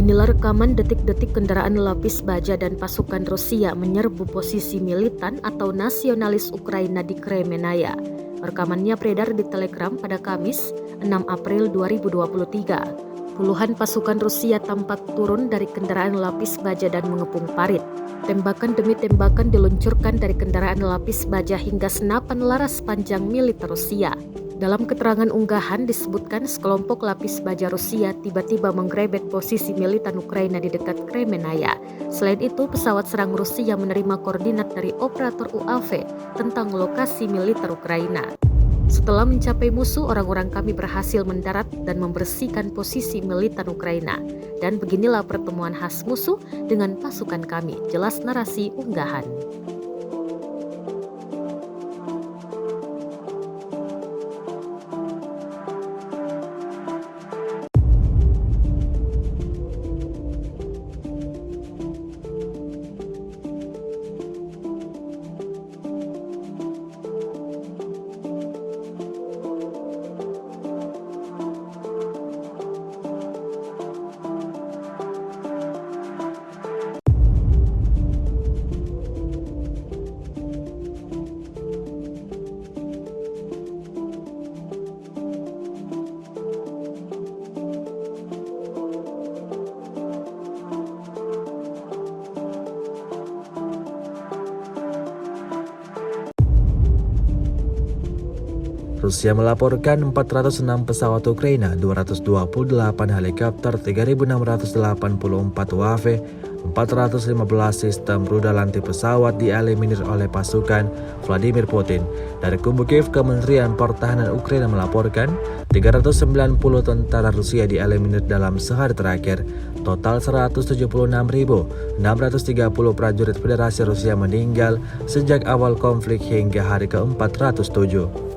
Inilah rekaman detik-detik kendaraan lapis baja dan pasukan Rusia menyerbu posisi militan atau nasionalis Ukraina di Kremenaya. Rekamannya beredar di Telegram pada Kamis, 6 April 2023. Puluhan pasukan Rusia tampak turun dari kendaraan lapis baja dan mengepung parit. Tembakan demi tembakan diluncurkan dari kendaraan lapis baja hingga senapan laras panjang militer Rusia. Dalam keterangan unggahan disebutkan sekelompok lapis baja Rusia tiba-tiba menggerebek posisi militan Ukraina di dekat Kremenaya. Selain itu, pesawat serang Rusia menerima koordinat dari operator UAV tentang lokasi militer Ukraina. Setelah mencapai musuh, orang-orang kami berhasil mendarat dan membersihkan posisi militan Ukraina. Dan beginilah pertemuan khas musuh dengan pasukan kami, jelas narasi unggahan. Rusia melaporkan 406 pesawat Ukraina, 228 helikopter, 3.684 UAV, 415 sistem rudal anti pesawat dieliminir oleh pasukan Vladimir Putin. Dari kubu Kiev, Kementerian Pertahanan Ukraina melaporkan 390 tentara Rusia dieliminir dalam sehari terakhir. Total 176.630 prajurit Federasi Rusia meninggal sejak awal konflik hingga hari ke-407.